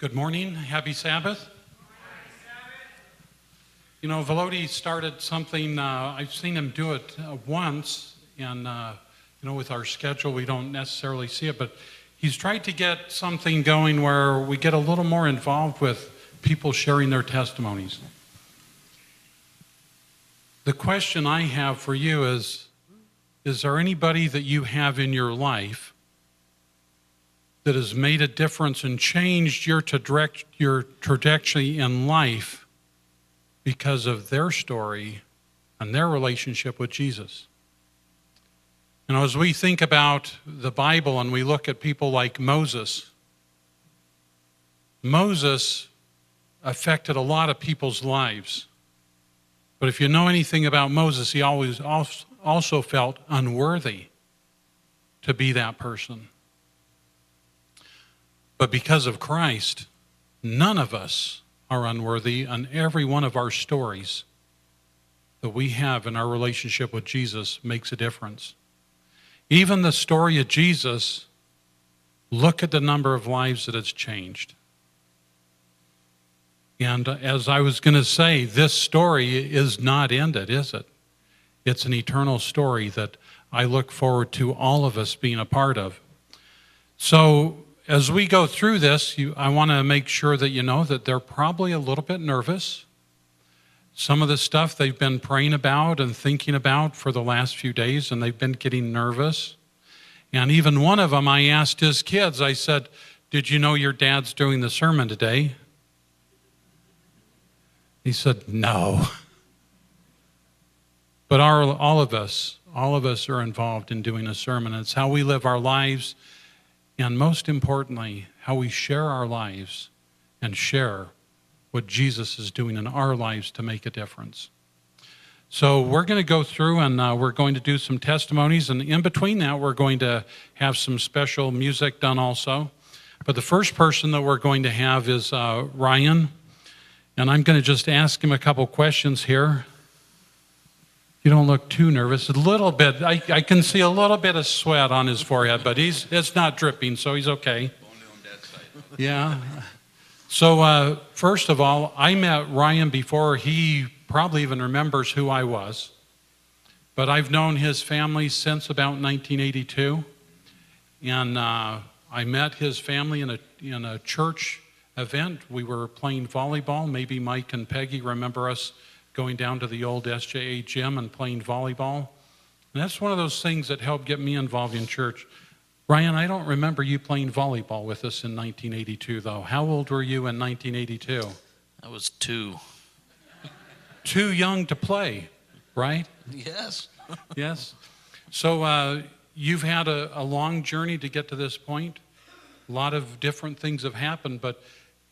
Good morning. Happy Sabbath. You know, Volody started something, I've seen him do it once, and, with our schedule, we don't necessarily see it, but he's tried to get something going where we get a little more involved with people sharing their testimonies. The question I have for you is there anybody that you have in your life that has made a difference and changed your trajectory in life because of their story and their relationship with Jesus? You know, as we think about the Bible and we look at people like Moses affected a lot of people's lives. But if you know anything about Moses, he always also felt unworthy to be that person. But because of Christ, none of us are unworthy, and every one of our stories that we have in our relationship with Jesus makes a difference. Even the story of Jesus, look at the number of lives that it's changed. And as I was going to say, this story is not ended, is it? It's an eternal story that I look forward to all of us being a part of. So as we go through this, I want to make sure that you know that they're probably a little bit nervous. Some of the stuff they've been praying about and thinking about for the last few days, and they've been getting nervous. And even one of them, I asked his kids, I said, "Did you know your dad's doing the sermon today?" He said, "No." But all of us are involved in doing a sermon. It's how we live our lives, and most importantly, how we share our lives and share what Jesus is doing in our lives to make a difference. So we're going to go through and we're going to do some testimonies, and in between that, we're going to have some special music done also. But the first person that we're going to have is Ryan, and I'm going to just ask him a couple questions here. You don't look too nervous. A little bit. I can see a little bit of sweat on his forehead, but it's not dripping, so he's okay. Yeah. So first of all, I met Ryan before he probably even remembers who I was. But I've known his family since about 1982. And I met his family in a church event. We were playing volleyball. Maybe Mike and Peggy remember us going down to the old SJA gym and playing volleyball. And that's one of those things that helped get me involved in church. Ryan, I don't remember you playing volleyball with us in 1982, though. How old were you in 1982? I was 2. Too young to play, right? Yes. Yes. So you've had a long journey to get to this point. A lot of different things have happened, but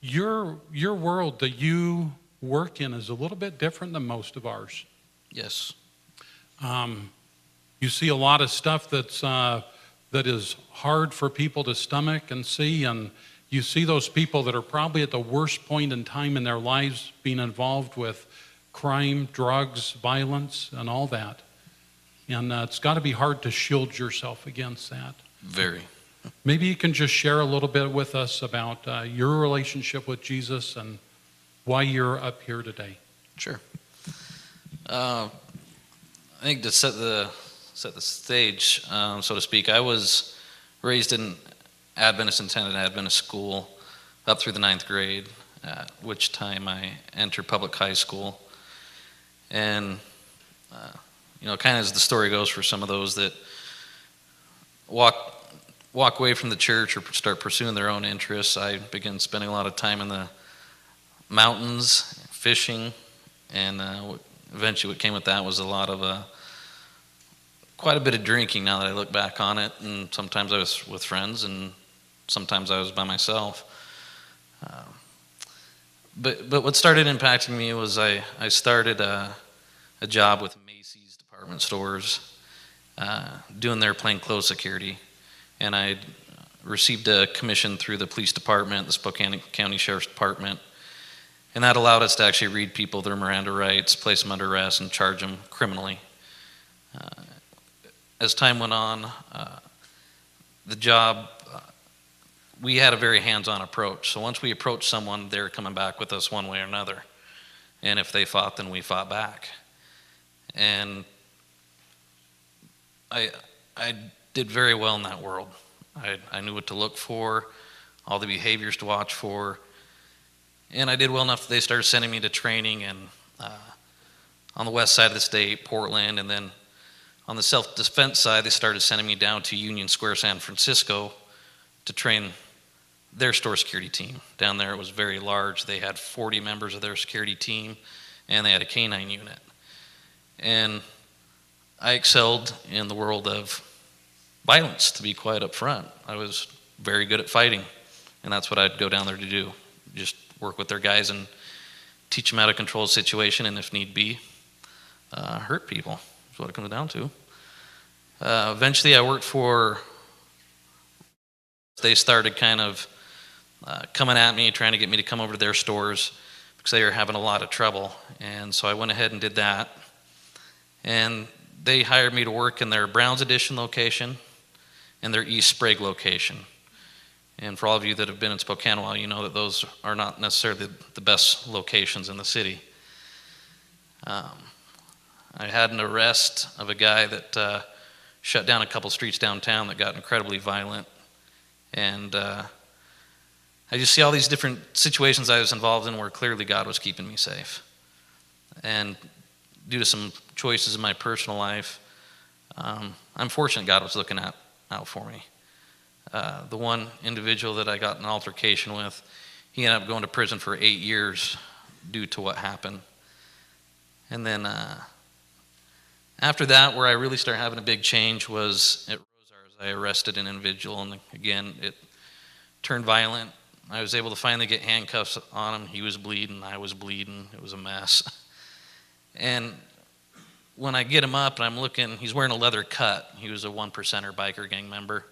your world that you work in is a little bit different than most of ours. Yes. You see a lot of stuff that is hard for people to stomach and see, and you see those people that are probably at the worst point in time in their lives being involved with crime, drugs, violence, and all that. And it's got to be hard to shield yourself against that. Very. Maybe you can just share a little bit with us about your relationship with Jesus and why you're up here today. Sure. I think to set the stage, so to speak, I was raised in attended Adventist school up through the 9th grade, at which time I entered public high school. And, kind of as the story goes for some of those that walk away from the church or start pursuing their own interests, I began spending a lot of time in the mountains, fishing, and eventually what came with that was a lot of quite a bit of drinking now that I look back on it, and sometimes I was with friends and sometimes I was by myself. But what started impacting me was I started a job with Macy's department stores doing their plainclothes security, and I received a commission through the police department, the Spokane County Sheriff's Department. And that allowed us to actually read people their Miranda rights, place them under arrest, and charge them criminally. As time went on, the job we had a very hands-on approach. So once we approached someone, they were coming back with us one way or another. And if they fought, then we fought back. And I did very well in that world. I knew what to look for, all the behaviors to watch for. And I did well enough that they started sending me to training and on the west side of the state, Portland, and then on the self-defense side, they started sending me down to Union Square, San Francisco to train their store security team. Down there it was very large. They had 40 members of their security team, and they had a canine unit. And I excelled in the world of violence, to be quite upfront. I was very good at fighting, and that's what I'd go down there to do. Just work with their guys and teach them how to control a situation, and if need be, hurt people. That's what it comes down to. Eventually I worked for, they started kind of coming at me, trying to get me to come over to their stores because they were having a lot of trouble. And so I went ahead and did that. And they hired me to work in their Browns Edition location and their East Sprague location. And for all of you that have been in Spokane a while, you know that those are not necessarily the best locations in the city. I had an arrest of a guy that shut down a couple streets downtown that got incredibly violent. And I just see all these different situations I was involved in where clearly God was keeping me safe. And due to some choices in my personal life, I'm fortunate God was looking out for me. The one individual that I got in an altercation with, he ended up going to prison for 8 years due to what happened. And then after that, where I really started having a big change was at Rosars. I arrested an individual, and again, it turned violent. I was able to finally get handcuffs on him. He was bleeding, I was bleeding. It was a mess. And when I get him up and I'm looking, he's wearing a leather cut. He was a 1%er biker gang member.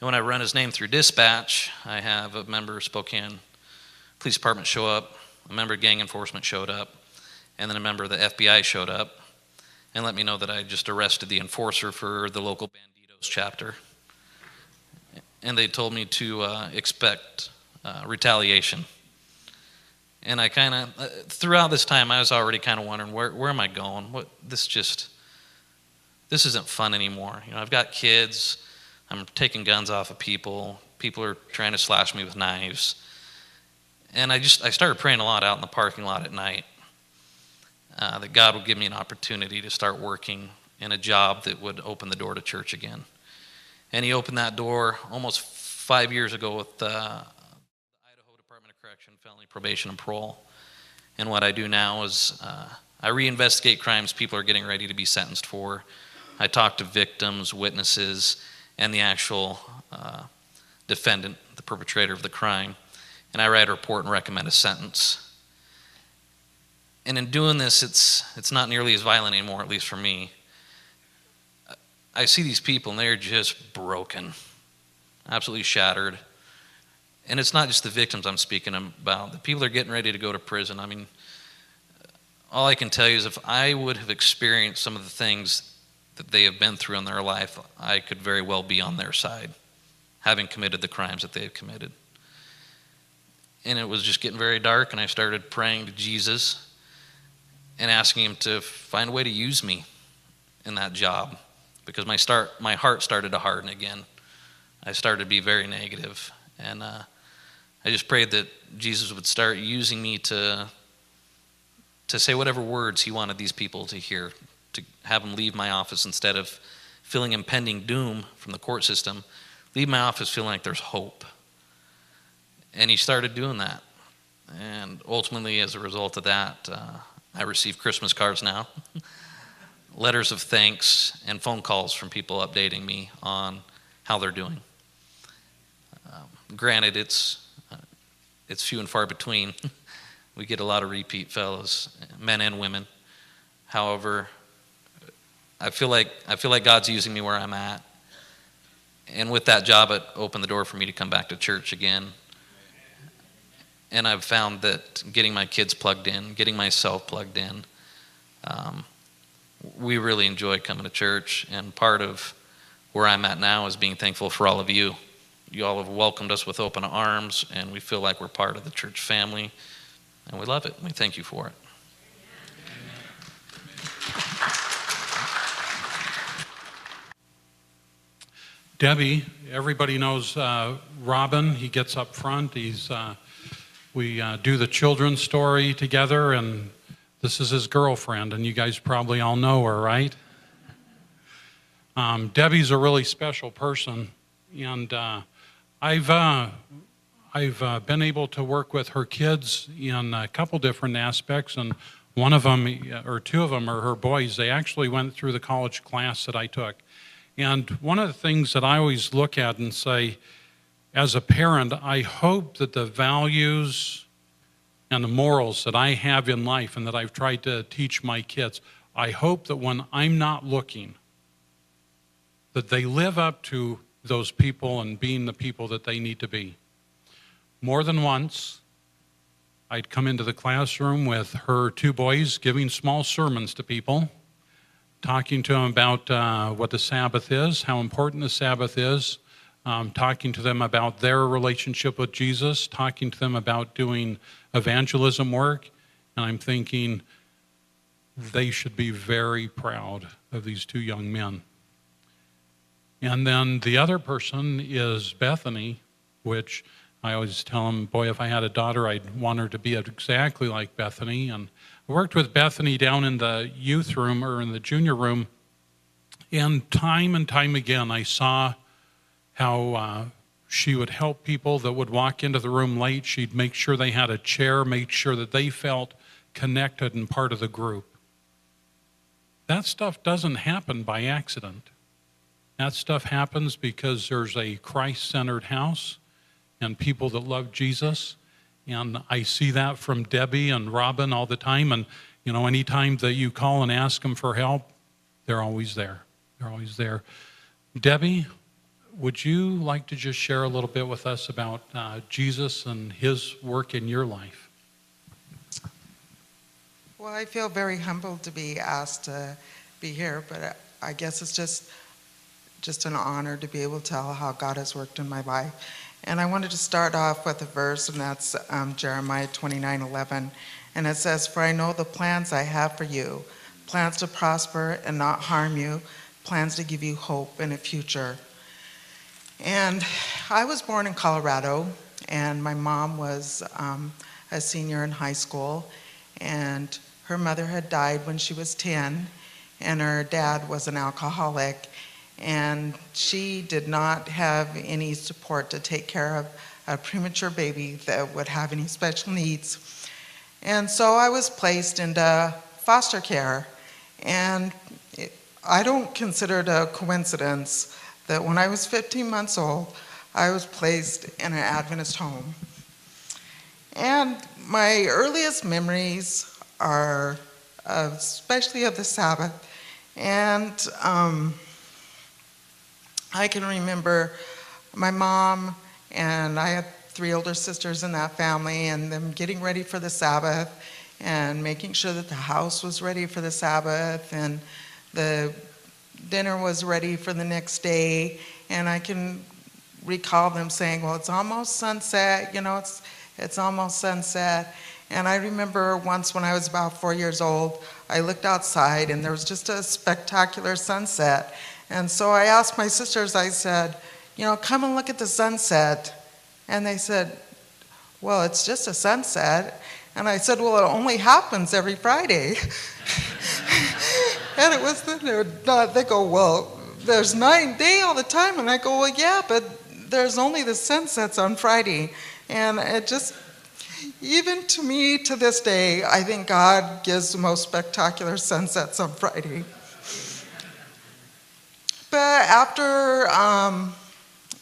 And when I run his name through dispatch, I have a member of Spokane Police Department show up, a member of gang enforcement showed up, and then a member of the FBI showed up and let me know that I just arrested the enforcer for the local Banditos chapter. And they told me to expect retaliation. And I kind of, throughout this time, I was already kind of wondering, where am I going? This isn't fun anymore. You know, I've got kids. I'm taking guns off of people. People are trying to slash me with knives. And I started praying a lot out in the parking lot at night that God would give me an opportunity to start working in a job that would open the door to church again. And he opened that door almost 5 years ago with the Idaho Department of Correction, Felony Probation and Parole. And what I do now is I reinvestigate crimes people are getting ready to be sentenced for. I talk to victims, witnesses, and the actual defendant, the perpetrator of the crime. And I write a report and recommend a sentence. And in doing this, it's not nearly as violent anymore, at least for me. I see these people and they're just broken, absolutely shattered. And it's not just the victims I'm speaking about. The people that are getting ready to go to prison, I mean, all I can tell you is if I would have experienced some of the things that they have been through in their life, I could very well be on their side, having committed the crimes that they have committed. And it was just getting very dark, and I started praying to Jesus and asking him to find a way to use me in that job, because my heart started to harden again. I started to be very negative, and I just prayed that Jesus would start using me to say whatever words he wanted these people to hear, to have them leave my office instead of feeling impending doom from the court system, leave my office feeling like there's hope. And he started doing that. And ultimately, as a result of that, I receive Christmas cards now, letters of thanks, and phone calls from people updating me on how they're doing. Granted, it's few and far between. We get a lot of repeat fellows, men and women. However, I feel like God's using me where I'm at. And with that job, it opened the door for me to come back to church again. And I've found that getting my kids plugged in, getting myself plugged in, we really enjoy coming to church. And part of where I'm at now is being thankful for all of you You all have welcomed us with open arms, and we feel like we're part of the church family, and we love it. We thank you for it. Debbie, everybody knows Robin. He gets up front. We do the children's story together, and this is his girlfriend, and you guys probably all know her, right? Debbie's a really special person, and I've been able to work with her kids in a couple different aspects, and one of them, or two of them, are her boys. They actually went through the college class that I took. And one of the things that I always look at and say, as a parent, I hope that the values and the morals that I have in life and that I've tried to teach my kids, I hope that when I'm not looking, that they live up to those people and being the people that they need to be. More than once, I'd come into the classroom with her two boys giving small sermons to people, talking to them about what the Sabbath is, how important the Sabbath is, talking to them about their relationship with Jesus, talking to them about doing evangelism work. And I'm thinking they should be very proud of these two young men. And then the other person is Bethany, which I always tell them, boy, if I had a daughter, I'd want her to be exactly like Bethany. And I worked with Bethany down in the youth room or in the junior room, and time again, I saw how she would help people that would walk into the room late. She'd make sure they had a chair, make sure that they felt connected and part of the group. That stuff doesn't happen by accident. That stuff happens because there's a Christ-centered house and people that love Jesus. And I see that from Debbie and Robin all the time. And, you know, anytime that you call and ask them for help, they're always there. They're always there. Debbie, would you like to just share a little bit with us about Jesus and his work in your life? Well, I feel very humbled to be asked to be here, but I guess it's just an honor to be able to tell how God has worked in my life. And I wanted to start off with a verse, and that's Jeremiah 29:11. And it says, "For I know the plans I have for you, plans to prosper and not harm you, plans to give you hope and a future." And I was born in Colorado, and my mom was a senior in high school, and her mother had died when she was 10, and her dad was an alcoholic. And she did not have any support to take care of a premature baby that would have any special needs. And so I was placed into foster care. And I don't consider it a coincidence that when I was 15 months old, I was placed in an Adventist home. And my earliest memories are especially of the Sabbath. And I can remember my mom, and I had 3 older sisters in that family, and them getting ready for the Sabbath and making sure that the house was ready for the Sabbath and the dinner was ready for the next day. And I can recall them saying, well, it's almost sunset, you know, it's almost sunset. And I remember once when I was about 4 years old, I looked outside and there was just a spectacular sunset. And so I asked my sisters, I said, you know, come and look at the sunset. And they said, well, it's just a sunset. And I said, well, it only happens every Friday. And it was, they go, well, there's 9 days all the time. And I go, well, yeah, but there's only the sunsets on Friday. And it just, even to me, to this day, I think God gives the most spectacular sunsets on Friday. But after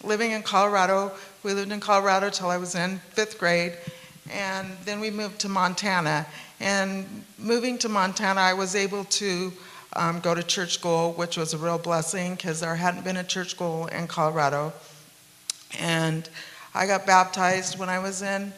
living in Colorado, we lived in Colorado till I was in 5th grade, and then we moved to Montana. And moving to Montana, I was able to go to church school, which was a real blessing because there hadn't been a church school in Colorado. And I got baptized when I was in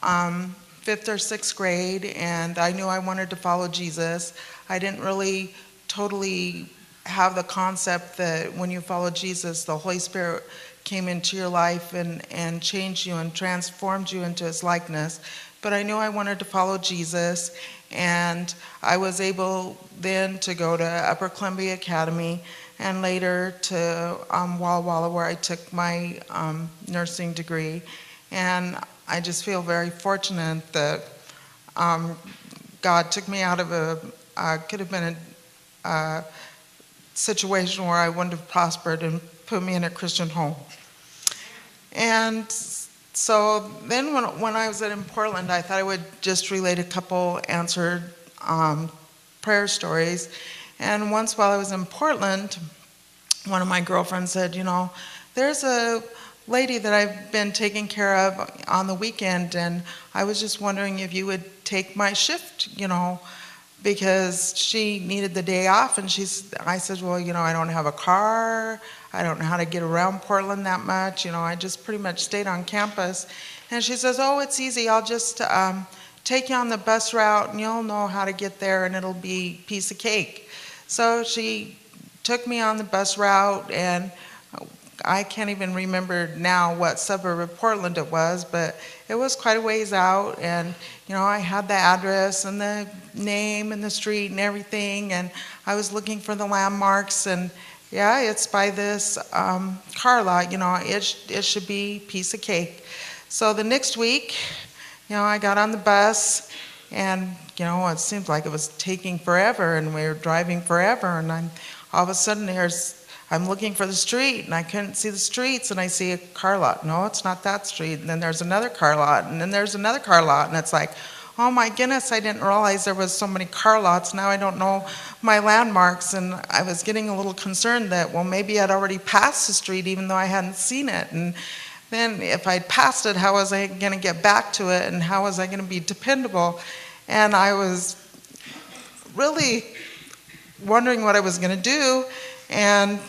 5th or 6th grade, and I knew I wanted to follow Jesus. I didn't really totally have the concept that when you follow Jesus, the Holy Spirit came into your life and changed you and transformed you into his likeness. But I knew I wanted to follow Jesus, and I was able then to go to Upper Columbia Academy and later to Walla Walla, where I took my nursing degree. And I just feel very fortunate that God took me out of could have been a situation where I wouldn't have prospered and put me in a Christian home. And so then when I was in Portland, I thought I would just relate a couple answered prayer stories. And once while I was in Portland, one of my girlfriends said, there's a lady that I've been taking care of on the weekend, and I was just wondering if you would take my shift, because she needed the day off. And I said, well, I don't have a car. I don't know how to get around Portland that much. I just pretty much stayed on campus. And she says, oh, it's easy. I'll just take you on the bus route, and you'll know how to get there, and it'll be a piece of cake. So she took me on the bus route, and I can't even remember now what suburb of Portland it was, but it was quite a ways out. And I had the address and the name and the street and everything, and I was looking for the landmarks, and yeah, it's by this car lot. It should be a piece of cake. So the next week, I got on the bus, and it seemed like it was taking forever, and we were driving forever, and all of a sudden I'm looking for the street, and I couldn't see the streets, and I see a car lot. No, it's not that street. And then there's another car lot, and then there's another car lot, and it's like, oh my goodness, I didn't realize there was so many car lots. Now I don't know my landmarks, and I was getting a little concerned that, well, maybe I'd already passed the street even though I hadn't seen it. And then if I'd passed it, how was I going to get back to it, and how was I going to be dependable? And I was really wondering what I was going to do. And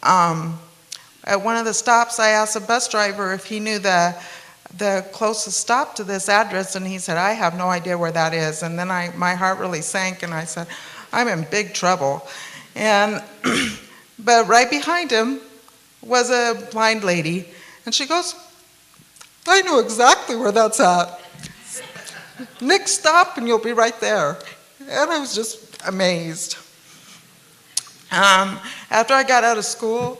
at one of the stops, I asked the bus driver if he knew the closest stop to this address, and he said, I have no idea where that is. And then my heart really sank, and I said, I'm in big trouble. And but right behind him was a blind lady, and she goes, I know exactly where that's at. Next stop, and you'll be right there. And I was just amazed. After I got out of school,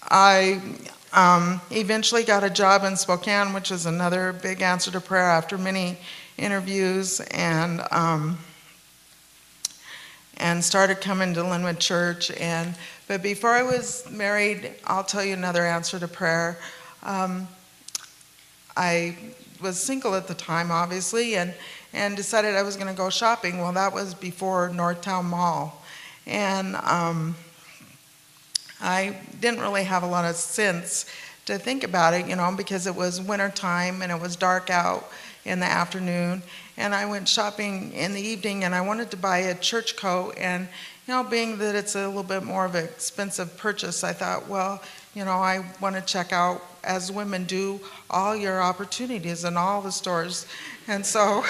I eventually got a job in Spokane, which is another big answer to prayer after many interviews, and started coming to Linwood Church. But before I was married, I'll tell you another answer to prayer. I was single at the time, obviously, and decided I was going to go shopping. Well, that was before Northtown Mall. And I didn't really have a lot of sense to think about it, because it was wintertime and it was dark out in the afternoon. And I went shopping in the evening, and I wanted to buy a church coat. And, being that it's a little bit more of an expensive purchase, I thought, well, I want to check out, as women do, all your opportunities in all the stores. And so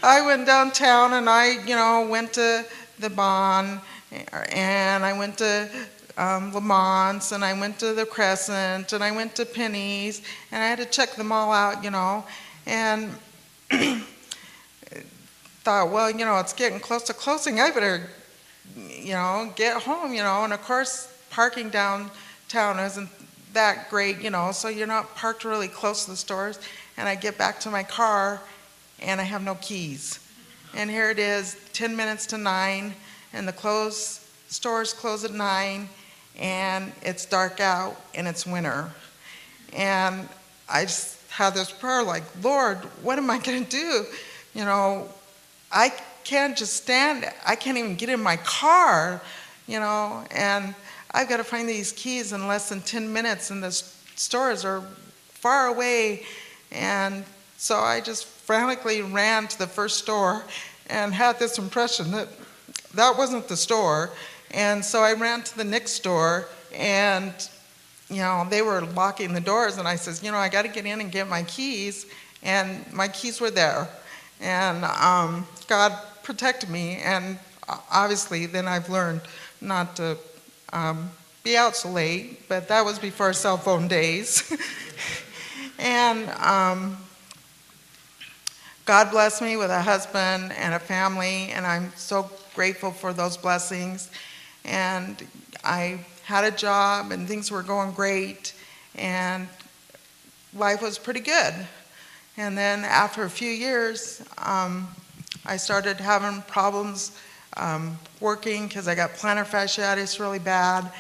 I went downtown, and I, went to the Bon, and I went to Lamont's, and I went to the Crescent, and I went to Penny's, and I had to check them all out, and thought, well, it's getting close to closing. I better, get home, and of course, parking downtown isn't that great, so you're not parked really close to the stores. And I get back to my car, and I have no keys. And here it is, 10 minutes to 9, and the stores close at 9, and it's dark out, and it's winter. And I just had this prayer like, Lord, what am I going to do? I can't just stand, I can't even get in my car, and I've got to find these keys in less than 10 minutes, and the stores are far away. And so I just frantically ran to the first store and had this impression that that wasn't the store. And so I ran to the next store, and they were locking the doors, and I says, I got to get in and get my keys. And my keys were there. And God protected me. And obviously then I've learned not to be out so late, but that was before cell phone days. And God blessed me with a husband and a family, and I'm so grateful for those blessings. And I had a job, and things were going great, and life was pretty good. And then after a few years, I started having problems working because I got plantar fasciitis really bad,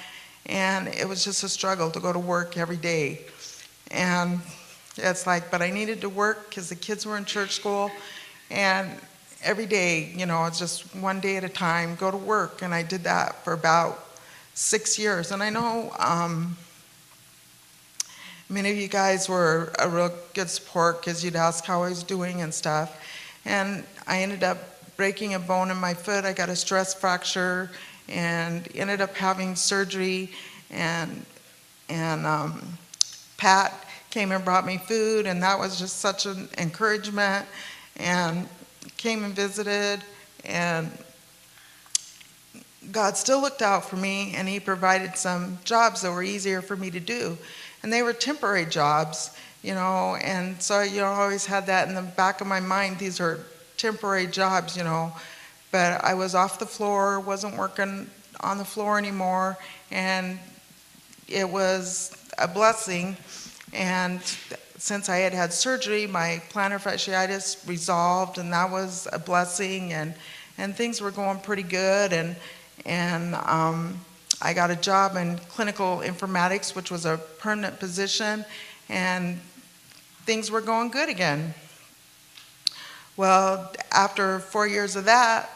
and it was just a struggle to go to work every day. And it's like, but I needed to work because the kids were in church school, and every day, it's just one day at a time, go to work. And I did that for about 6 years. And I know many of you guys were a real good support because you'd ask how I was doing and stuff. And I ended up breaking a bone in my foot. I got a stress fracture and ended up having surgery. And Pat came and brought me food, and that was just such an encouragement, and came and visited, and God still looked out for me, and he provided some jobs that were easier for me to do. And they were temporary jobs, and so I always had that in the back of my mind. These are temporary jobs, but I was off the floor, wasn't working on the floor anymore, and it was a blessing. And since I had had surgery, my plantar fasciitis resolved, and that was a blessing, and things were going pretty good. And I got a job in clinical informatics, which was a permanent position, and things were going good again. Well, after 4 years of that,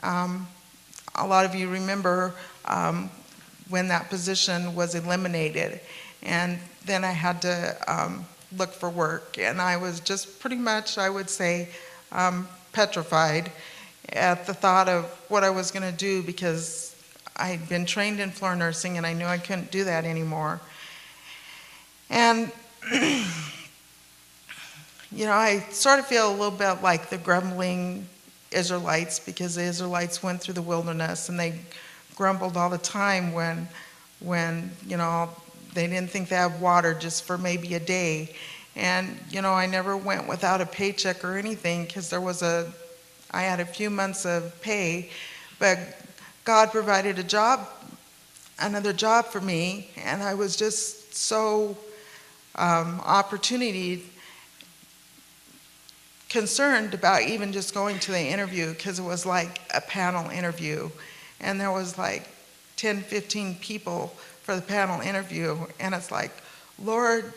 a lot of you remember when that position was eliminated. And then I had to look for work. And I was just pretty much, I would say, petrified at the thought of what I was going to do, because I had been trained in floor nursing and I knew I couldn't do that anymore. And, I sort of feel a little bit like the grumbling Israelites, because the Israelites went through the wilderness and they grumbled all the time when they didn't think they had water just for maybe a day. And, I never went without a paycheck or anything, because I had a few months of pay, but God provided another job for me, and I was just so concerned about even just going to the interview, because it was like a panel interview, and there was like 10, 15 people for the panel interview, and it's like, Lord,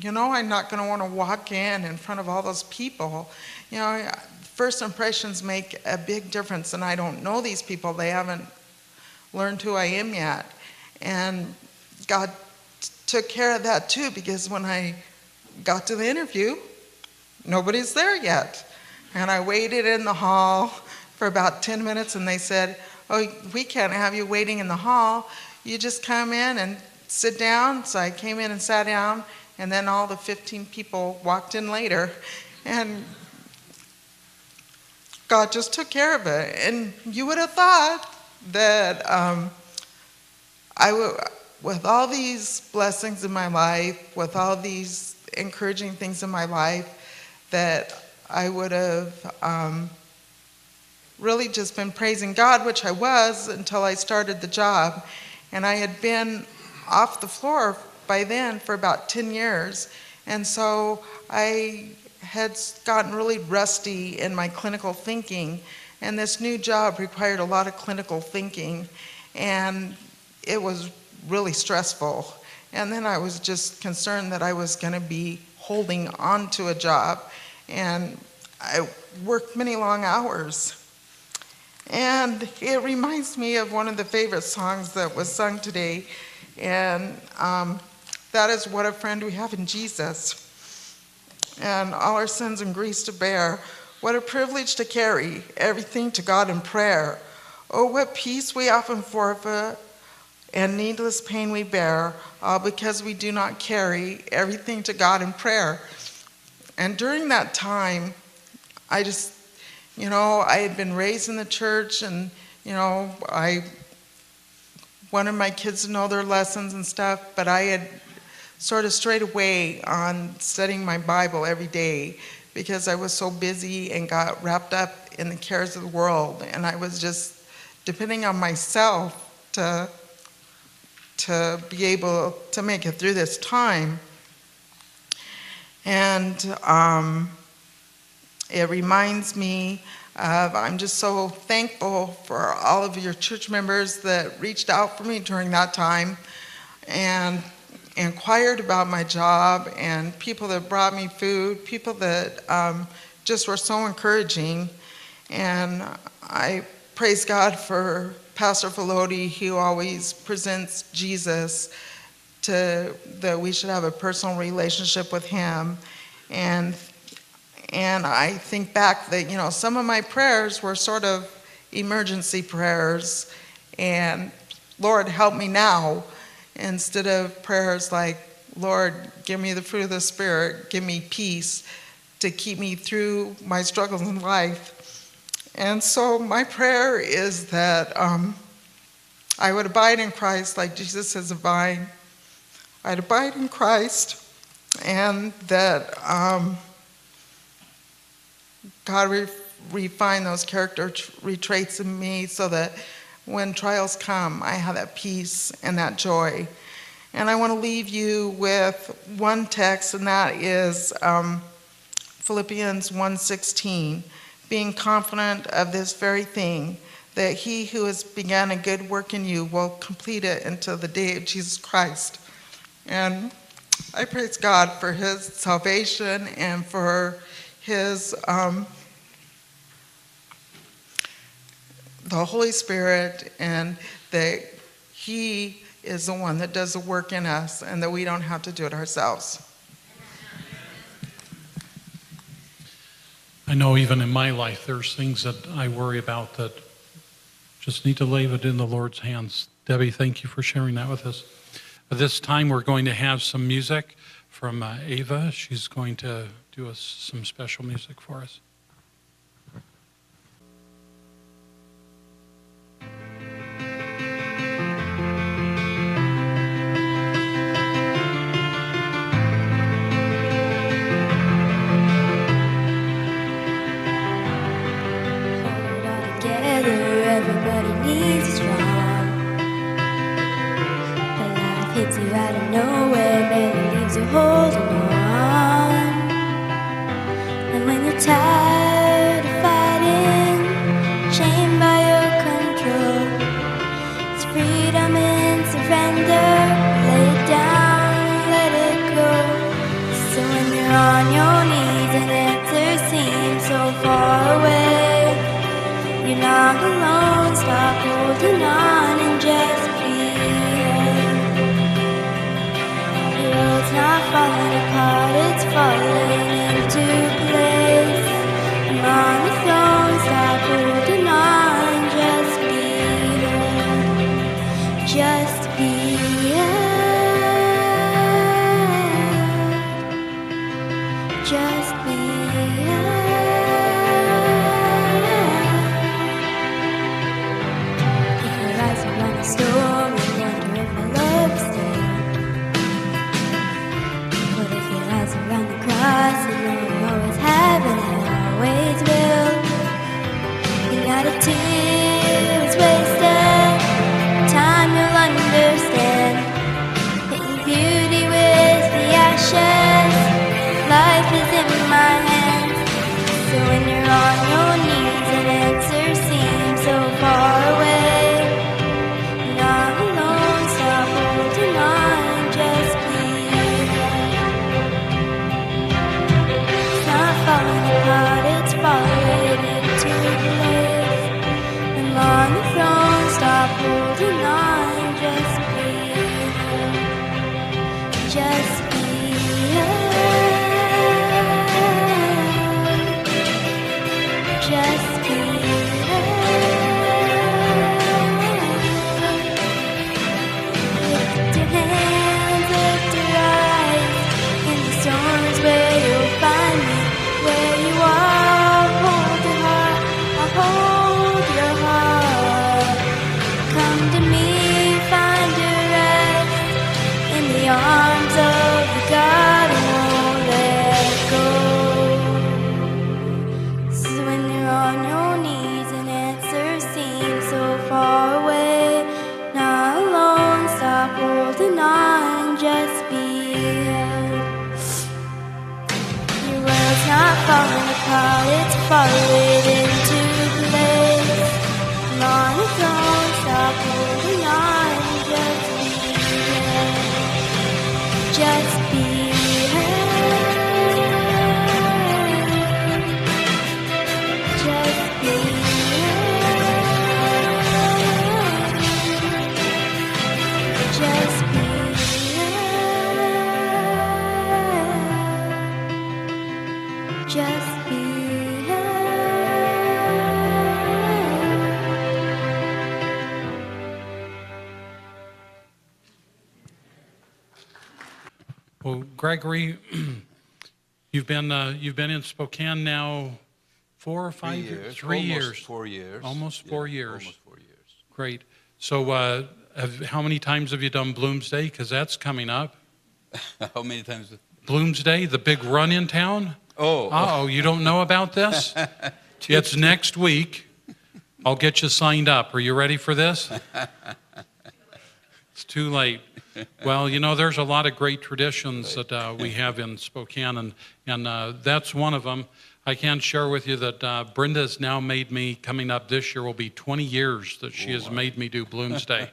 I'm not going to want to walk in front of all those people. First impressions make a big difference, and I don't know these people. They haven't learned who I am yet. And God took care of that too, because when I got to the interview, nobody's there yet. And I waited in the hall for about 10 minutes, and they said, oh, we can't have you waiting in the hall. You just come in and sit down. So I came in and sat down, and then all the 15 people walked in later. And God just took care of it. And you would have thought that with all these blessings in my life, with all these encouraging things in my life, that I would have really just been praising God, which I was until I started the job. And I had been off the floor by then for about 10 years. And so I had gotten really rusty in my clinical thinking. And this new job required a lot of clinical thinking. And it was really stressful. And then I was just concerned that I was going to be holding on to a job. And I worked many long hours. And it reminds me of one of the favorite songs that was sung today. And that is What a Friend We Have in Jesus. And all our sins and griefs to bear. What a privilege to carry everything to God in prayer. Oh, what peace we often forfeit and needless pain we bear, all because we do not carry everything to God in prayer. And during that time, I just, I had been raised in the church, and, I wanted my kids to know their lessons and stuff, but I had sort of strayed away on studying my Bible every day because I was so busy and got wrapped up in the cares of the world, and I was just depending on myself to be able to make it through this time. And it reminds me of, I'm just so thankful for all of your church members that reached out for me during that time and inquired about my job, and people that brought me food, people that just were so encouraging. And I praise God for Pastor Velody, who always presents Jesus that we should have a personal relationship with him. And I think back that, some of my prayers were sort of emergency prayers, and Lord, help me now, instead of prayers like, Lord, give me the fruit of the Spirit, give me peace to keep me through my struggles in life. And so my prayer is that I would abide in Christ like Jesus is a vine. I'd abide in Christ, and that God refine those character traits in me so that when trials come, I have that peace and that joy. And I want to leave you with one text, and that is Philippians 1:16, being confident of this very thing, that he who has begun a good work in you will complete it until the day of Jesus Christ. And I praise God for his salvation and for his the Holy Spirit, and that he is the one that does the work in us and that we don't have to do it ourselves. I know even in my life there's things that I worry about that just need to leave it in the Lord's hands. Debbie, thank you for sharing that with us. At this time, we're going to have some music from Ava. She's going to do us some special music for us. Everybody needs a strong, but life hits you out of nowhere, barely leaves you holding on. And when you're tired of fighting, chained by your control, it's freedom in surrender. Lay it down, let it go. So when you're on your knees and answers seem so far away, you're not alone, stop holding on and just breathe. Your world's not falling apart, it's falling into place. I'm on the throne, stop holding on, just breathe. Just breathe. Just breathe. Storm and wonder if my love is there. What if your eyes around the cross and know you always have and always will? And not a tear is wasted. Time you'll understand that your beauty with the ashes. Life is in my hands. So when you're on your knees and answers seem so far away, it's falling into place. I'm on the throne, stop holding on, just breathe. Just breathe. Just breathe. Lift your hands, lift your eyes, in the storms where you'll find me. Where you are, hold your heart, I'll hold your heart. Come to me, find heard. Your world's not falling apart, it's falling into place. Come on, don't stop holding on, just be heard. Just be heard. Just be heard. Just be Well, Gregory, you've been in Spokane now 4 or 5 years? 3 years. Almost 4 years. Almost 4 years. Almost 4 years. Great. So how many times have you done Bloomsday? Because that's coming up. How many times? Bloomsday, the big run in town? Oh, you don't know about this? It's next week. I'll get you signed up. Are you ready for this? It's too late. Well, you know, there's a lot of great traditions that we have in Spokane, and that's one of them. I can share with you that Brenda has now made me, coming up this year will be 20 years that she has made me do Bloomsday.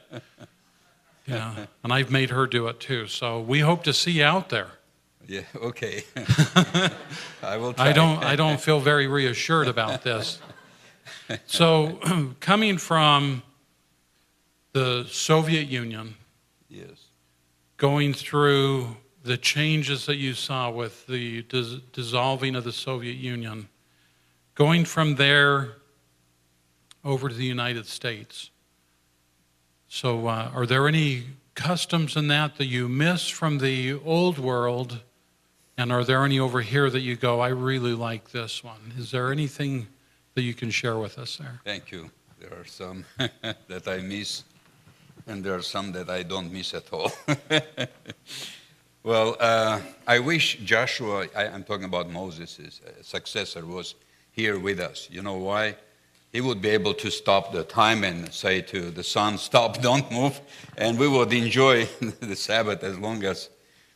Yeah, and I've made her do it too. So we hope to see you out there. Yeah, okay. I will try. I don't feel very reassured about this. So coming from the Soviet Union, Yes. going through the changes that you saw with the dissolving of the Soviet Union, going from there over to the United States. So are there any customs in that you miss from the old world, and are there any over here that you go, I really like this one? Is there anything that you can share with us there? Thank you. There are some that I miss, and there are some that I don't miss at all. Well, I wish Joshua, I'm talking about Moses' successor, was here with us. You know why? He would be able to stop the time and say to the sun, stop, don't move, and we would enjoy the Sabbath as long as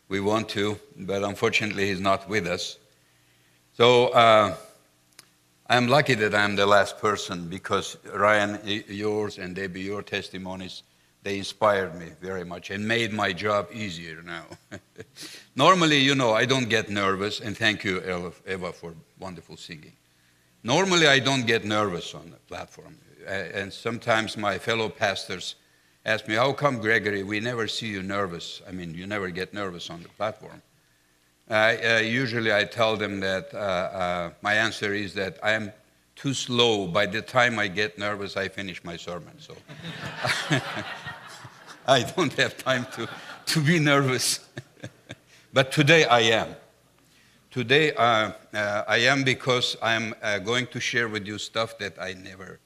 we want to, but unfortunately he's not with us. So I'm lucky that I'm the last person, because Ryan, yours, and Debbie, your testimonies, they inspired me very much and made my job easier now. Normally, you know, I don't get nervous, and thank you, Eva, for wonderful singing. Normally, I don't get nervous on the platform, and sometimes my fellow pastors ask me, how come, Gregory, we never see you nervous? I mean, you never get nervous on the platform. Usually I tell them that my answer is that I am too slow. By the time I get nervous, I finish my sermon. So I don't have time to be nervous. But today I am. Today I am, because I'm going to share with you stuff that I never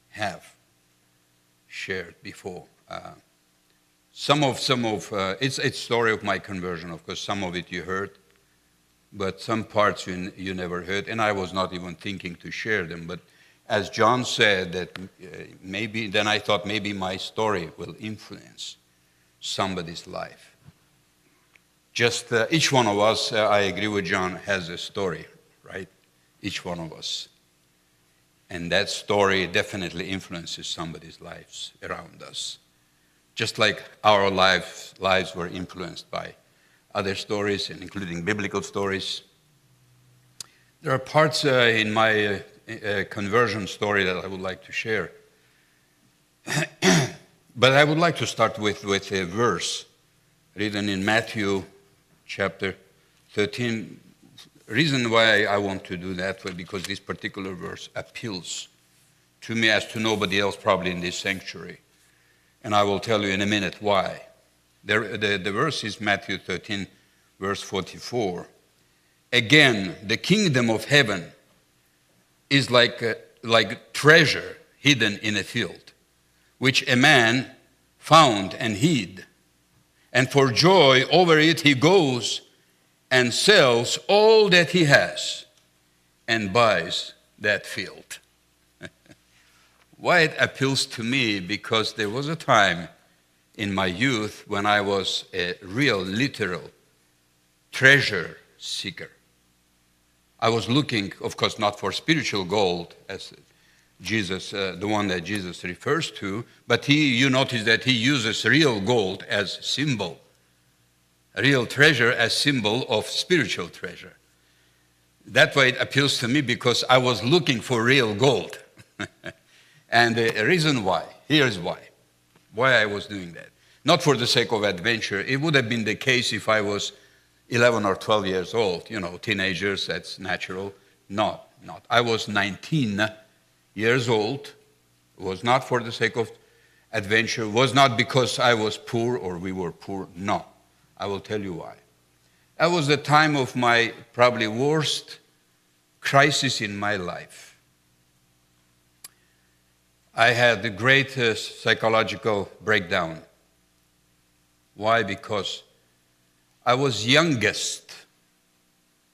have shared before. Some of it's story of my conversion, of course. Some of it you heard, but some parts you never heard, and I was not even thinking to share them. But as John said, that maybe, then I thought maybe my story will influence somebody's life. Just each one of us, I agree with John, has a story, right? Each one of us. And that story definitely influences somebody's lives around us. Just like our lives were influenced by other stories, and including biblical stories. There are parts in my conversion story that I would like to share. But I would like to start with a verse written in Matthew chapter 13. Reason why I want to do that was because this particular verse appeals to me as to nobody else probably in this sanctuary. And I will tell you in a minute why. The verse is Matthew 13, verse 44. Again, the kingdom of heaven is like treasure hidden in a field, which a man found and hid. And for joy over it he goes and sells all that he has and buys that field. Why it appeals to me? Because there was a time in my youth when I was a real literal treasure seeker. I was looking, of course, not for spiritual gold, as Jesus, the one that Jesus refers to, but you notice that he uses real gold as symbol, real treasure as symbol of spiritual treasure. That way it appeals to me because I was looking for real gold. And the reason why, here's why I was doing that. Not for the sake of adventure. It would have been the case if I was 11 or 12 years old, teenagers, that's natural. Not. I was 19 years old. It was not for the sake of adventure. It was not because I was poor or we were poor. No. I will tell you why. That was the time of my probably worst crisis in my life. I had a great psychological breakdown. Why? Because I was youngest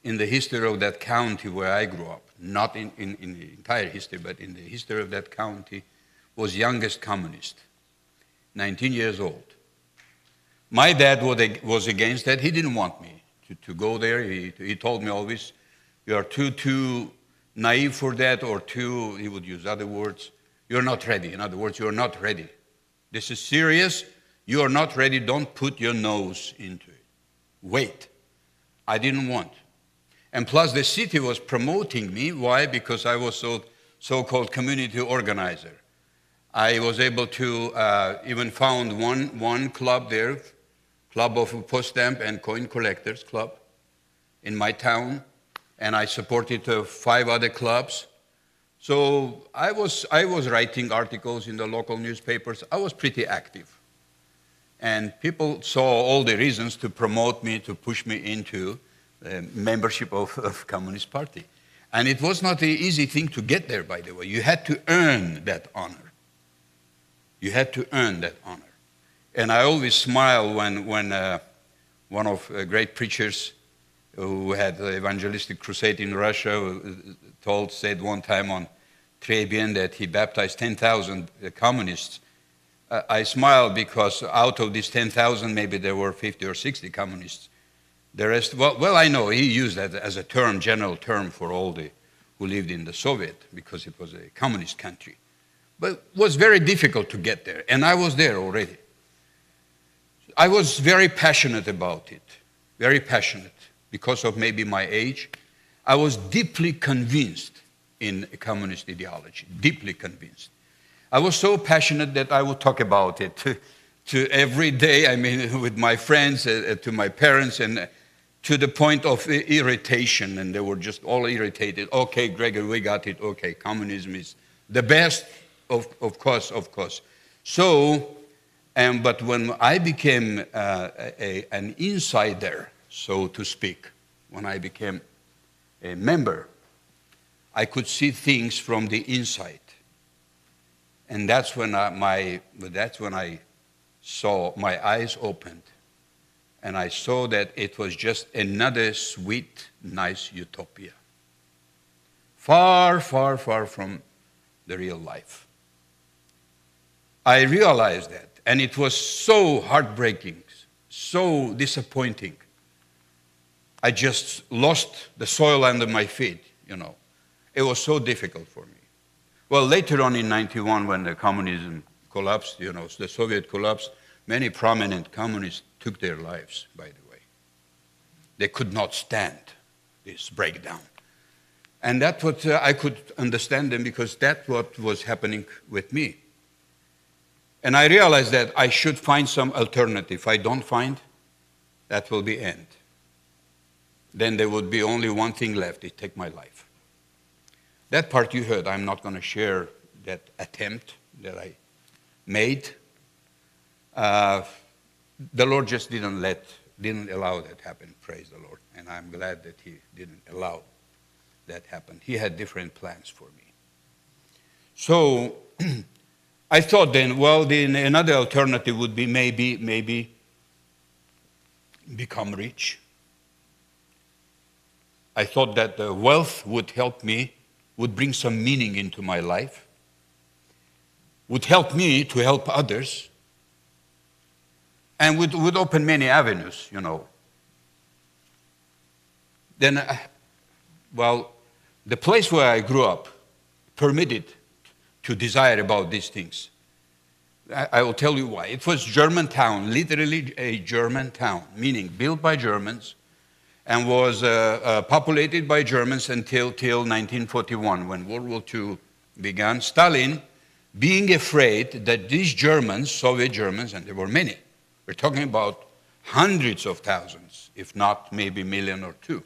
in the history of that county where I grew up. Not in the entire history, but in the history of that county, was youngest communist, 19 years old. My dad was against that. He didn't want me to go there. He told me always, you are too naive for that, or he would use other words, you're not ready. In other words, you're not ready. This is serious. You are not ready. Don't put your nose into it. Wait. I didn't want. And plus the city was promoting me. Why? Because I was so-called community organizer. I was able to even found one club there, Club of Post Stamp and Coin Collectors Club in my town, and I supported 5 other clubs. So I was writing articles in the local newspapers. I was pretty active. And people saw all the reasons to promote me, to push me into membership of Communist Party. And it was not an easy thing to get there, by the way. You had to earn that honor. You had to earn that honor. And I always smile when one of great preachers who had an evangelistic crusade in Russia said one time on Trebian that he baptized 10,000 communists. I smile because out of these 10,000, maybe there were 50 or 60 communists. The rest, well, I know he used that as a term, general term for all who lived in the Soviet, because it was a communist country. But it was very difficult to get there, and I was there already. I was very passionate about it, very passionate, because of maybe my age. I was deeply convinced in communist ideology, deeply convinced. I was so passionate that I would talk about it to every day, I mean, with my friends, to my parents, and to the point of irritation, and they were just all irritated. Okay, Gregory, we got it. Okay, communism is the best, of course. So, but when I became an insider, so to speak, when I became a member, I could see things from the inside. And that's when I saw, my eyes opened, and I saw that it was just another sweet, nice utopia. Far, far, far from the real life. I realized that, and it was so heartbreaking, so disappointing. I just lost the soil under my feet, It was so difficult for me. Well, later on in 91, when the communism collapsed, the Soviet collapsed, many prominent communists took their lives, by the way. They could not stand this breakdown. And that's what I could understand them, because that's what was happening with me. And I realized that I should find some alternative. If I don't find, that will be end. Then there would be only one thing left, is take my life. That part you heard, I'm not going to share that attempt that I made. The Lord just didn't allow that happen, praise the Lord. And I'm glad that He didn't allow that happen. He had different plans for me. So I thought then, well, another alternative would be maybe become rich. I thought that the wealth would help me, would bring some meaning into my life, would help me to help others, and would open many avenues, Then, the place where I grew up permitted to desire about these things. I will tell you why. It was German town, literally a German town, meaning built by Germans, and was populated by Germans until 1941, when World War II began. Stalin, being afraid that these Germans, Soviet Germans, and there were many, we're talking about hundreds of thousands, if not maybe a million or two.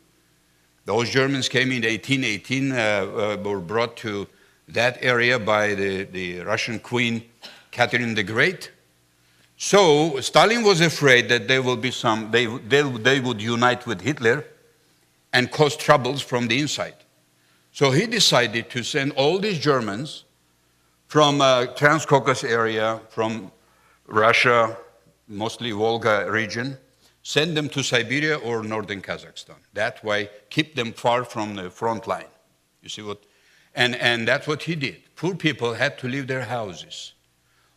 Those Germans came in 1818, were brought to that area by the Russian Queen Catherine the Great. So Stalin was afraid that there will be they would unite with Hitler and cause troubles from the inside. So he decided to send all these Germans from Transcaucasus area, from Russia, mostly Volga region, send them to Siberia or northern Kazakhstan. That way, keep them far from the front line. You see what? And that's what he did. Poor people had to leave their houses.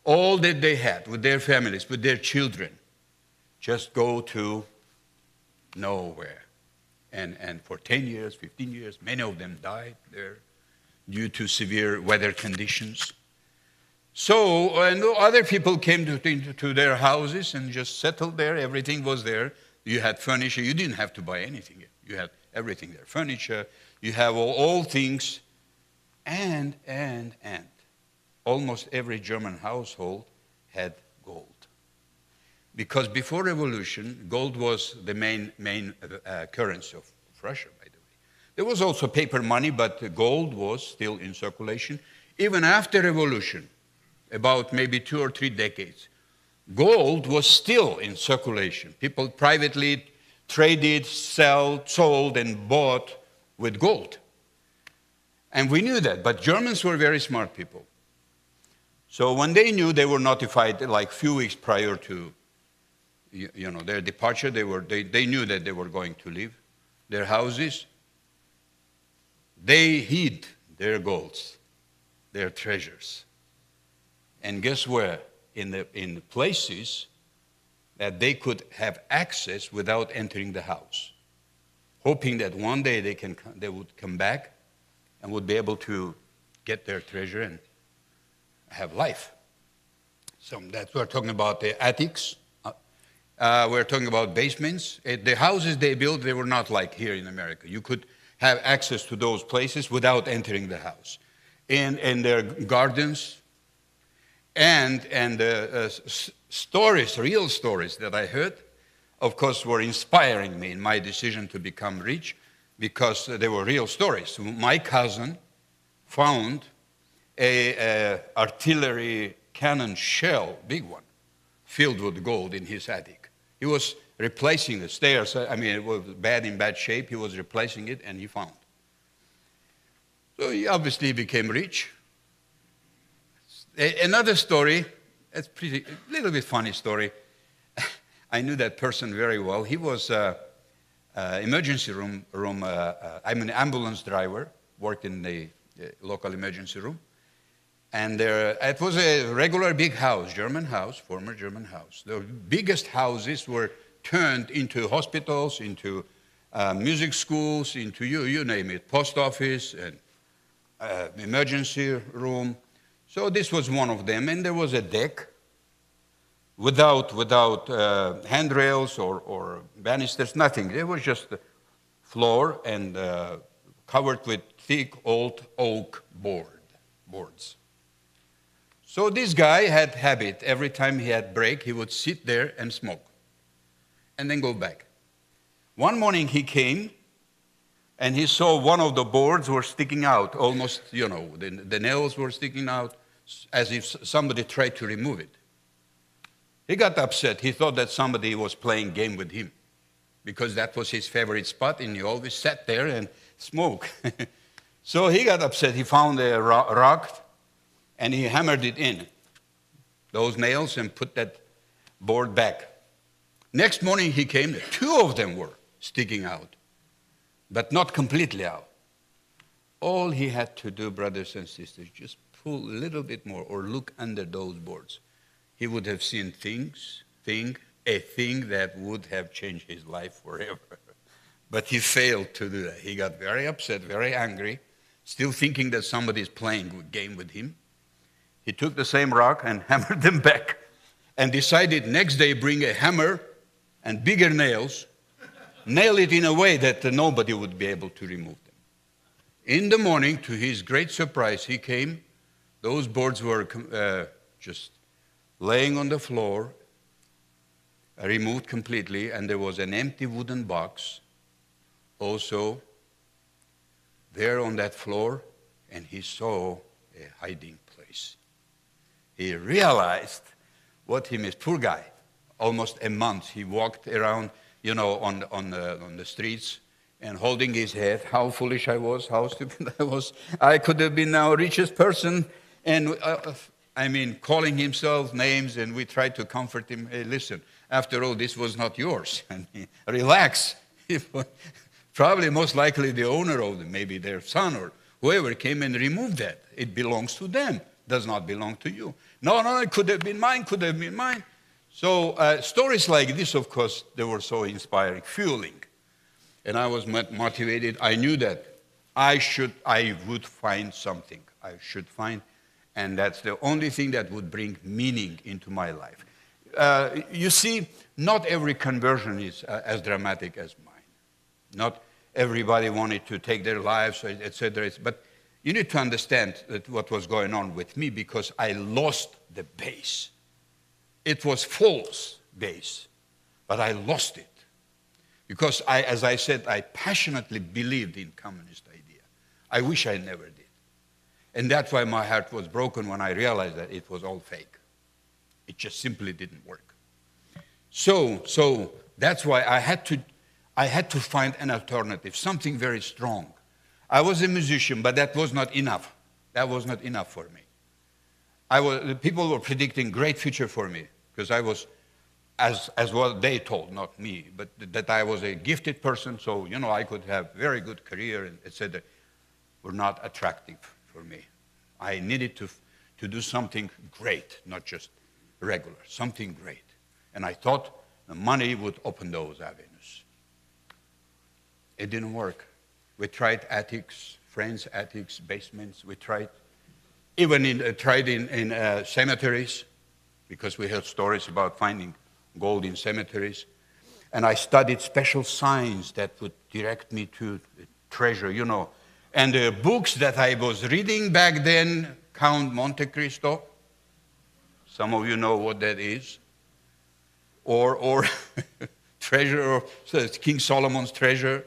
All that they had with their families, with their children, just go to nowhere. And for 10 years, 15 years, many of them died there due to severe weather conditions. So, and other people came to their houses and just settled there. Everything was there. You had furniture. You didn't have to buy anything. You had everything there. Furniture. You have all things. And almost every German household had gold. Because before revolution, gold was the main currency of Russia, by the way. There was also paper money, but gold was still in circulation. Even after revolution, about maybe 2 or 3 decades, gold was still in circulation. People privately traded, sold, and bought with gold. And we knew that, but Germans were very smart people. So when they knew, they were notified like a few weeks prior to their departure. They knew that they were going to leave their houses. They hid their golds, their treasures. And guess where? In the places that they could have access without entering the house, hoping that one day they would come back and would be able to get their treasure and have life. So that's we're talking about the attics. We're talking about basements. The houses they built, they were not like here in America. You could have access to those places without entering the house. In their gardens, and stories, real stories that I heard, of course, were inspiring me in my decision to become rich, because they were real stories. My cousin found a artillery cannon shell, big one, filled with gold in his attic. He was replacing the stairs. I mean, it was in bad shape. He was replacing it, and he found. So he obviously became rich. Another story, that's a little bit funny story. I knew that person very well. He was emergency room. I'm an ambulance driver, worked in the local emergency room. And it was a regular big house, German house, former German house. The biggest houses were turned into hospitals, into music schools, into you name it, post office, and emergency room. So this was one of them, and there was a deck without handrails or banisters, nothing. There was just the floor and covered with thick old oak boards. So this guy had habit. Every time he had break, he would sit there and smoke and then go back. One morning he came and he saw one of the boards were sticking out, almost, the nails were sticking out as if somebody tried to remove it. He got upset. He thought that somebody was playing game with him because that was his favorite spot, and he always sat there and smoked. So he got upset. He found a rock, and he hammered it in, those nails, and put that board back. Next morning he came, 2 of them were sticking out, but not completely out. All he had to do, brothers and sisters, just pull a little bit more or look under those boards. He would have seen a thing that would have changed his life forever. But he failed to do that. He got very upset, very angry, still thinking that somebody's playing a game with him. He took the same rock and hammered them back and decided next day bring a hammer and bigger nails, nail it in a way that nobody would be able to remove them. In the morning, to his great surprise, he came. Those boards were just laying on the floor, removed completely, and there was an empty wooden box also there on that floor, and he saw a hiding place. He realized what he missed. Poor guy. Almost a month he walked around, on the streets and holding his head. How foolish I was, how stupid I was. I could have been now richest person. And calling himself names, and we tried to comfort him. Hey, listen, after all, this was not yours. And relax. Probably most likely the owner of them, maybe their son or whoever came and removed that. It belongs to them, does not belong to you. No, it could have been mine, could have been mine. So stories like this, of course, they were so inspiring, fueling. And I was motivated. I knew that I would find something. I should find, and that's the only thing that would bring meaning into my life. You see, not every conversion is as dramatic as mine. Not everybody wanted to take their lives, etc. But you need to understand that what was going on with me, because I lost the base. It was false base, but I lost it. Because as I said, I passionately believed in communist idea. I wish I never did. And that's why my heart was broken when I realized that it was all fake. It just simply didn't work. So that's why I had to find an alternative, something very strong. I was a musician, but that was not enough. That was not enough for me. People were predicting great future for me, because I was, as well they told, not me, but that I was a gifted person, so I could have very good career, and etc. Were not attractive for me. I needed to do something great, not just regular, something great. And I thought the money would open those avenues. It didn't work. We tried attics, friends' attics, basements. We tried, even tried in cemeteries, because we heard stories about finding gold in cemeteries. And I studied special signs that would direct me to treasure, And the books that I was reading back then, Count Monte Cristo, some of you know what that is, or treasure, of King Solomon's treasure,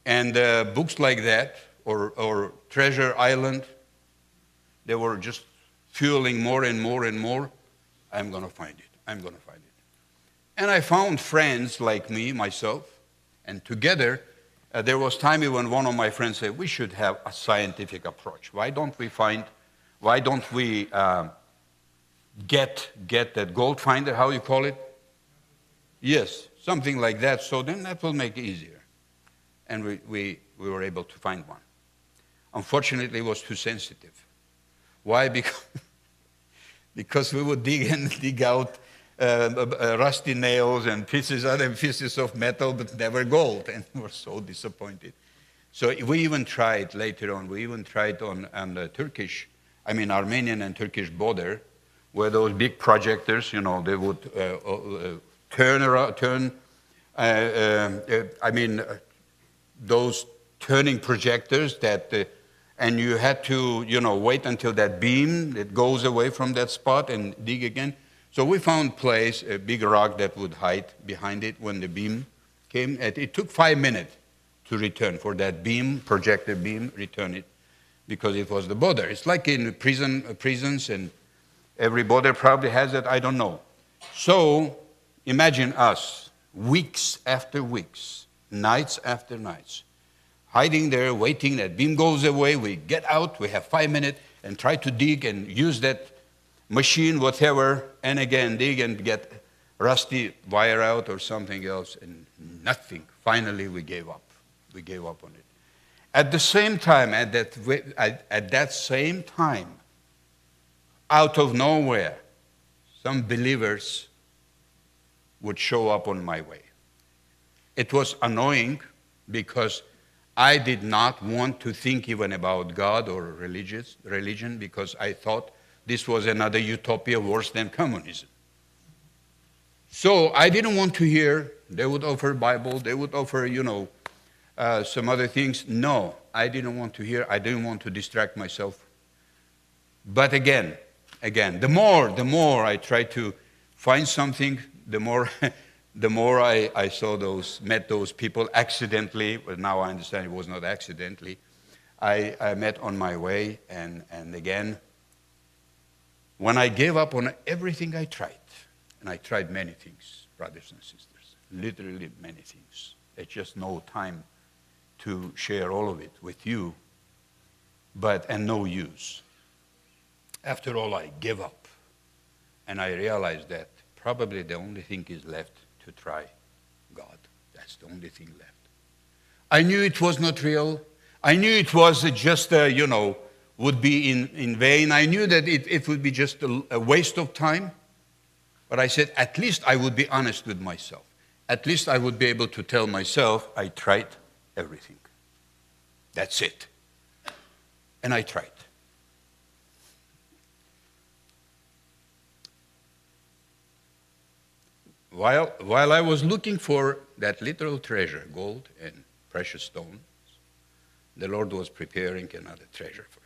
and books like that, or Treasure Island, they were just fueling more and more and more. I'm going to find it. I'm going to find it. And I found friends like me, myself, and together, there was time when one of my friends said, we should have a scientific approach. Why don't we get that gold finder, how you call it? Yes, something like that. So then that will make it easier. And we were able to find one. Unfortunately, it was too sensitive. Why? Because we would dig out rusty nails and other pieces of metal, but never gold, and we were so disappointed. So we even tried later on. We even tried on the Armenian and Turkish border, where those big projectors, they would turn those turning projectors that, and you had to, wait until that beam that goes away from that spot and dig again. So we found a big rock that would hide behind it when the beam came. It took 5 minutes to return for that beam, projector beam, return it, because it was the border. It's like in prisons, and every border probably has it, I don't know. So imagine us, weeks after weeks, nights after nights, hiding there, waiting, that beam goes away, we get out, we have 5 minutes, and try to dig and use that machine, whatever, and again dig and get rusty wire out or something else, and nothing. Finally, we gave up. We gave up on it. At the same time, at that same time, out of nowhere, some believers would show up on my way. It was annoying because I did not want to think even about God or religion because I thought this was another utopia worse than communism. So I didn't want to hear. They would offer Bible. They would offer, some other things. No, I didn't want to hear. I didn't want to distract myself. But again, the more I tried to find something, the more I met those people accidentally. But now I understand it was not accidentally. I met on my way, and again, when I gave up on everything I tried, and I tried many things, brothers and sisters, literally many things. There's just no time to share all of it with you, and no use. After all, I gave up, and I realized that probably the only thing is left to try God. That's the only thing left. I knew it was not real. I knew it was just, would be in vain. I knew that it would be just a waste of time. But I said, at least I would be honest with myself. At least I would be able to tell myself, I tried everything. That's it. And I tried. While I was looking for that literal treasure, gold and precious stones, the Lord was preparing another treasure for me.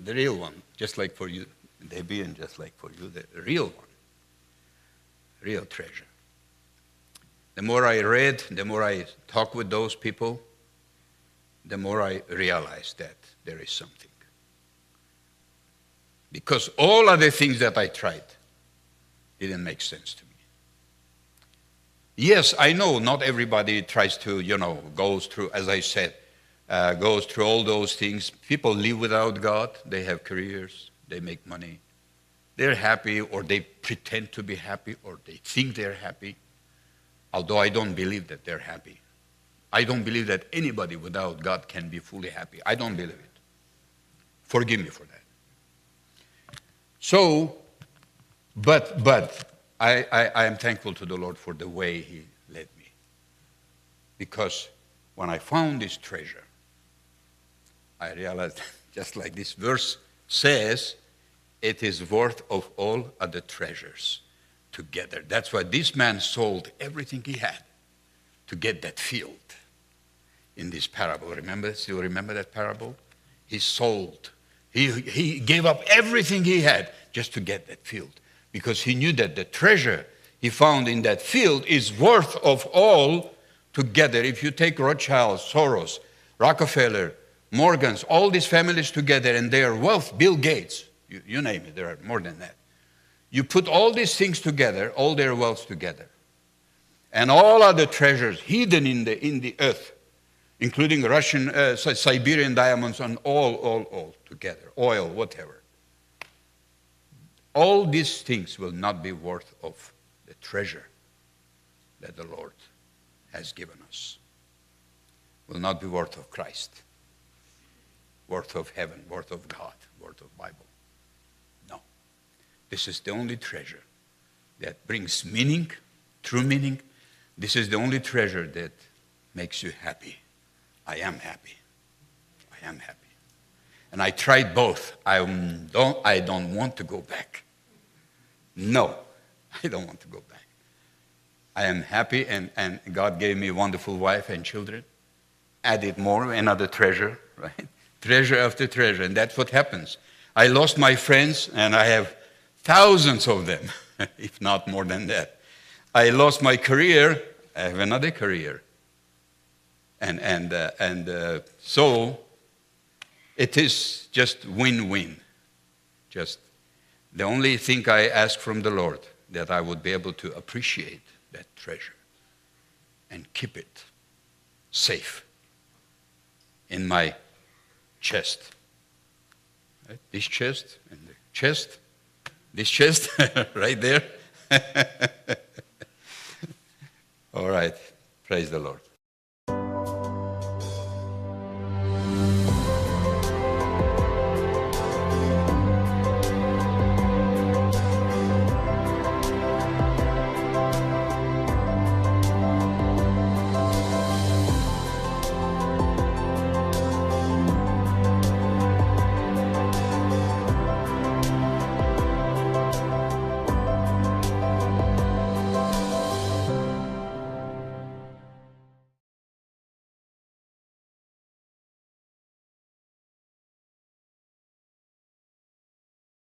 The real one, just like for you, Debbie, and just like for you, the real one, real treasure. The more I read, the more I talked with those people, the more I realized that there is something. Because all other things that I tried didn't make sense to me. Yes, I know not everybody tries to, goes through, as I said, goes through all those things. People live without God. They have careers. They make money. They're happy, or they pretend to be happy, or they think they're happy. Although I don't believe that they're happy. I don't believe that anybody without God can be fully happy. I don't believe it. Forgive me for that. So, but I am thankful to the Lord for the way He led me. Because when I found this treasure, I realized, just like this verse says, it is worth of all other treasures together. That's why this man sold everything he had to get that field in this parable. Still remember that parable? He sold. He gave up everything he had just to get that field, because he knew that the treasure he found in that field is worth of all together. If you take Rothschild, Soros, Rockefeller, Morgans, all these families together and their wealth, Bill Gates, you name it, there are more than that. You put all these things together, all their wealth together, and all other treasures hidden in the earth, including Russian, Siberian diamonds, and all together, oil, whatever. All these things will not be worth of the treasure that the Lord has given us. Will not be worth of Christ, worth of heaven, worth of God, worth of Bible. No. This is the only treasure that brings meaning, true meaning. This is the only treasure that makes you happy. I am happy. I am happy. And I tried both. I don't want to go back. No, I don't want to go back. I am happy, and God gave me a wonderful wife and children. Added more, another treasure, right? Treasure after treasure, and that's what happens. I lost my friends, and I have thousands of them, if not more than that. I lost my career, I have another career. So it is just win-win. Just the only thing I ask from the Lord, that I would be able to appreciate that treasure and keep it safe in my chest. Right? This chest and the chest, this chest right there. All right, praise the Lord.